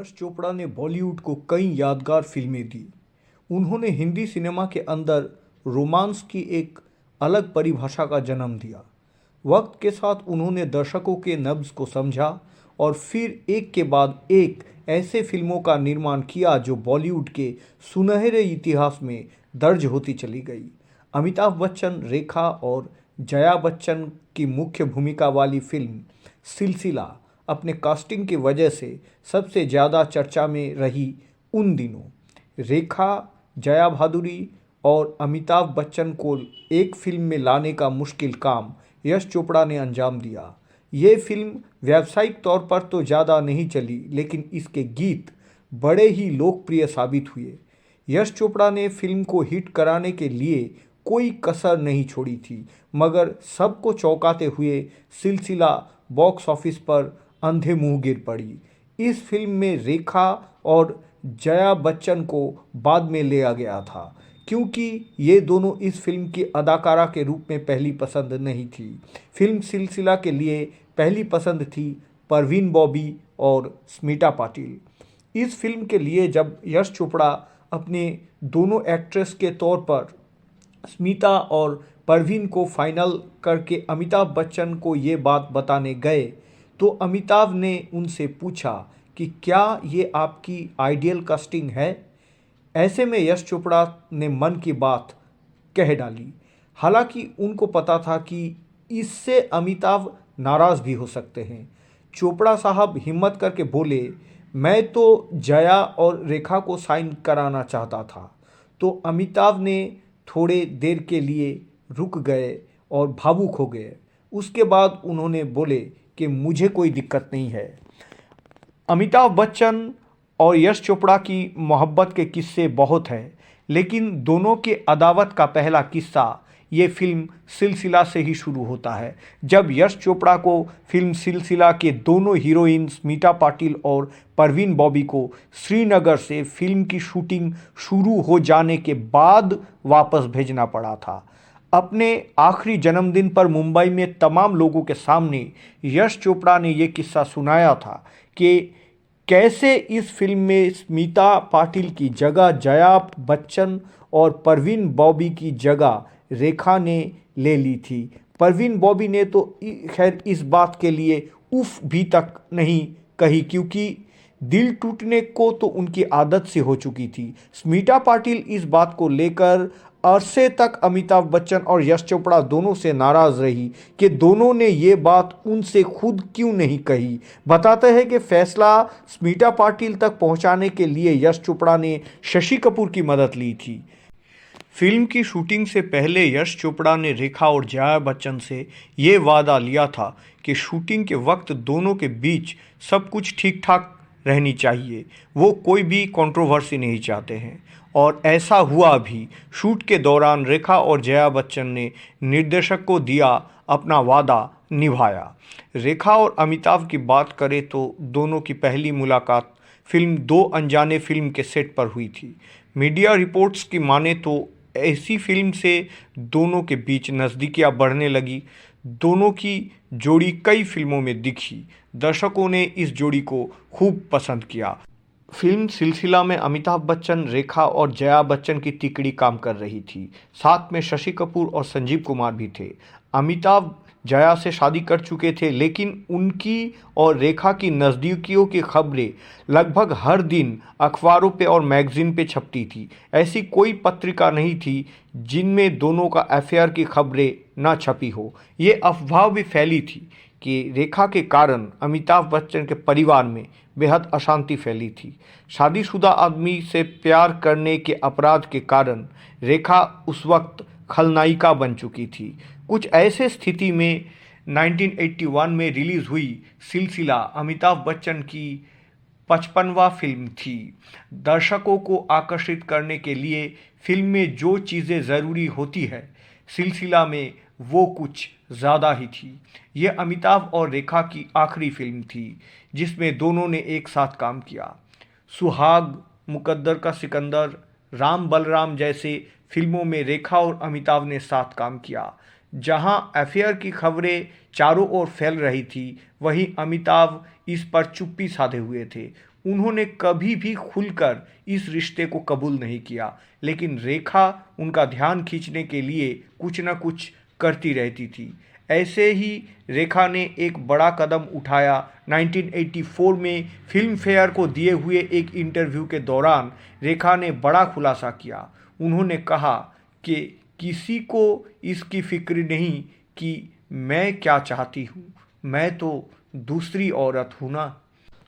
यश चोपड़ा ने बॉलीवुड को कई यादगार फिल्में दी। उन्होंने हिंदी सिनेमा के अंदर रोमांस की एक अलग परिभाषा का जन्म दिया। वक्त के साथ उन्होंने दर्शकों के नब्ज को समझा और फिर एक के बाद एक ऐसे फिल्मों का निर्माण किया जो बॉलीवुड के सुनहरे इतिहास में दर्ज होती चली गई। अमिताभ बच्चन, रेखा और जया बच्चन की मुख्य भूमिका वाली फिल्म सिलसिला अपने कास्टिंग की वजह से सबसे ज़्यादा चर्चा में रही उन दिनों। रेखा, जया भादुरी और अमिताभ बच्चन को एक फिल्म में लाने का मुश्किल काम यश चोपड़ा ने अंजाम दिया। ये फिल्म व्यावसायिक तौर पर तो ज़्यादा नहीं चली, लेकिन इसके गीत बड़े ही लोकप्रिय साबित हुए। यश चोपड़ा ने फिल्म को हिट कराने के लिए कोई कसर नहीं छोड़ी थी, मगर सबको चौंकाते हुए सिलसिला बॉक्स ऑफिस पर अंधे मुंह गिर पड़ी। इस फिल्म में रेखा और जया बच्चन को बाद में लिया गया था, क्योंकि ये दोनों इस फिल्म की अदाकारा के रूप में पहली पसंद नहीं थी। फिल्म सिलसिला के लिए पहली पसंद थी परवीन बॉबी और स्मिता पाटिल। इस फिल्म के लिए जब यश चोपड़ा अपने दोनों एक्ट्रेस के तौर पर स्मिता और परवीन को फाइनल करके अमिताभ बच्चन को ये बात बताने गए, तो अमिताभ ने उनसे पूछा कि क्या ये आपकी आइडियल कास्टिंग है। ऐसे में यश चोपड़ा ने मन की बात कह डाली। हालांकि उनको पता था कि इससे अमिताभ नाराज़ भी हो सकते हैं। चोपड़ा साहब हिम्मत करके बोले, मैं तो जया और रेखा को साइन कराना चाहता था। तो अमिताभ ने थोड़े देर के लिए रुक गए और भावुक हो गए। उसके बाद उन्होंने बोले कि मुझे कोई दिक्कत नहीं है। अमिताभ बच्चन और यश चोपड़ा की मोहब्बत के किस्से बहुत हैं, लेकिन दोनों के अदावत का पहला किस्सा ये फिल्म सिलसिला से ही शुरू होता है। जब यश चोपड़ा को फिल्म सिलसिला के दोनों हीरोइन स्मिता पाटिल और परवीन बॉबी को श्रीनगर से फिल्म की शूटिंग शुरू हो जाने के बाद वापस भेजना पड़ा था। अपने आखिरी जन्मदिन पर मुंबई में तमाम लोगों के सामने यश चोपड़ा ने ये किस्सा सुनाया था कि कैसे इस फिल्म में स्मिता पाटिल की जगह जया बच्चन और परवीन बॉबी की जगह रेखा ने ले ली थी। परवीन बॉबी ने तो खैर इस बात के लिए उफ भी तक नहीं कही, क्योंकि दिल टूटने को तो उनकी आदत से हो चुकी थी। स्मिता पाटिल इस बात को लेकर अरसे तक अमिताभ बच्चन और यश चोपड़ा दोनों से नाराज़ रही कि दोनों ने ये बात उनसे खुद क्यों नहीं कही। बताते हैं कि फैसला स्मिता पाटिल तक पहुंचाने के लिए यश चोपड़ा ने शशि कपूर की मदद ली थी। फिल्म की शूटिंग से पहले यश चोपड़ा ने रेखा और जया बच्चन से ये वादा लिया था कि शूटिंग के वक्त दोनों के बीच सब कुछ ठीक ठाक रहनी चाहिए। वो कोई भी कंट्रोवर्सी नहीं चाहते हैं, और ऐसा हुआ भी। शूट के दौरान रेखा और जया बच्चन ने निर्देशक को दिया अपना वादा निभाया। रेखा और अमिताभ की बात करें तो दोनों की पहली मुलाकात फिल्म दो अनजाने फिल्म के सेट पर हुई थी। मीडिया रिपोर्ट्स की माने तो ऐसी फिल्म से दोनों के बीच नज़दीकियाँ बढ़ने लगी। दोनों की जोड़ी कई फिल्मों में दिखी। दर्शकों ने इस जोड़ी को खूब पसंद किया। फिल्म सिलसिला में अमिताभ बच्चन, रेखा और जया बच्चन की तिकड़ी काम कर रही थी। साथ में शशि कपूर और संजीव कुमार भी थे। अमिताभ जया से शादी कर चुके थे, लेकिन उनकी और रेखा की नज़दीकियों की खबरें लगभग हर दिन अखबारों पे और मैगज़ीन पे छपती थी। ऐसी कोई पत्रिका नहीं थी जिनमें दोनों का अफेयर की खबरें ना छपी हो। ये अफवाह भी फैली थी कि रेखा के कारण अमिताभ बच्चन के परिवार में बेहद अशांति फैली थी। शादीशुदा आदमी से प्यार करने के अपराध के कारण रेखा उस वक्त खलनायिका बन चुकी थी। कुछ ऐसे स्थिति में 1981 में रिलीज़ हुई सिलसिला अमिताभ बच्चन की 55वां फिल्म थी। दर्शकों को आकर्षित करने के लिए फिल्म में जो चीज़ें ज़रूरी होती है, सिलसिला में वो कुछ ज़्यादा ही थी। ये अमिताभ और रेखा की आखिरी फिल्म थी जिसमें दोनों ने एक साथ काम किया। सुहाग, मुकद्दर का सिकंदर, राम बलराम जैसे फिल्मों में रेखा और अमिताभ ने साथ काम किया। जहां अफेयर की खबरें चारों ओर फैल रही थी, वहीं अमिताभ इस पर चुप्पी साधे हुए थे। उन्होंने कभी भी खुलकर इस रिश्ते को कबूल नहीं किया, लेकिन रेखा उनका ध्यान खींचने के लिए कुछ न कुछ करती रहती थी। ऐसे ही रेखा ने एक बड़ा कदम उठाया। 1984 में फिल्म फेयर को दिए हुए एक इंटरव्यू के दौरान रेखा ने बड़ा खुलासा किया। उन्होंने कहा कि किसी को इसकी फिक्र नहीं कि मैं क्या चाहती हूँ, मैं तो दूसरी औरत हूँ ना।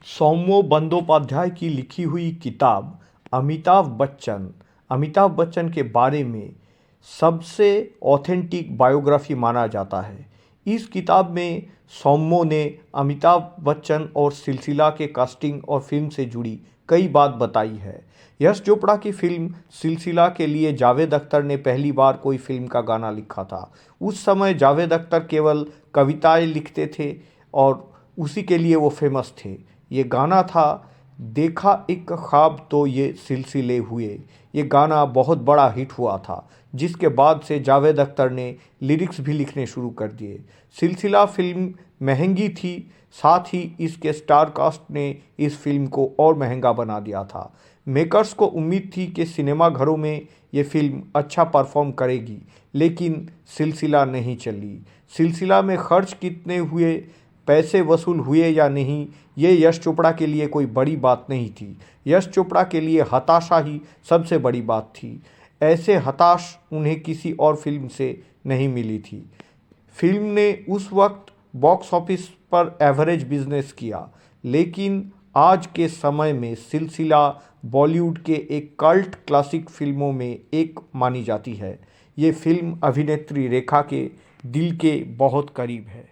सौम्या बंदोपाध्याय की लिखी हुई किताब अमिताभ बच्चन के बारे में सबसे ऑथेंटिक बायोग्राफी माना जाता है। इस किताब में सौम्या ने अमिताभ बच्चन और सिलसिला के कास्टिंग और फिल्म से जुड़ी कई बात बताई है। यश चोपड़ा की फिल्म सिलसिला के लिए जावेद अख्तर ने पहली बार कोई फिल्म का गाना लिखा था। उस समय जावेद अख्तर केवल कविताएं लिखते थे और उसी के लिए वो फेमस थे। ये गाना था देखा एक ख्वाब तो ये सिलसिले हुए। ये गाना बहुत बड़ा हिट हुआ था, जिसके बाद से जावेद अख्तर ने लिरिक्स भी लिखने शुरू कर दिए। सिलसिला फिल्म महंगी थी, साथ ही इसके स्टार कास्ट ने इस फिल्म को और महंगा बना दिया था। मेकर्स को उम्मीद थी कि सिनेमा घरों में ये फिल्म अच्छा परफॉर्म करेगी, लेकिन सिलसिला नहीं चली। सिलसिला में खर्च कितने हुए, पैसे वसूल हुए या नहीं, ये यश चोपड़ा के लिए कोई बड़ी बात नहीं थी। यश चोपड़ा के लिए हताशा ही सबसे बड़ी बात थी। ऐसे हताश उन्हें किसी और फिल्म से नहीं मिली थी। फिल्म ने उस वक्त बॉक्स ऑफिस पर एवरेज बिजनेस किया, लेकिन आज के समय में सिलसिला बॉलीवुड के एक कल्ट क्लासिक फिल्मों में एक मानी जाती है। ये फिल्म अभिनेत्री रेखा के दिल के बहुत करीब है।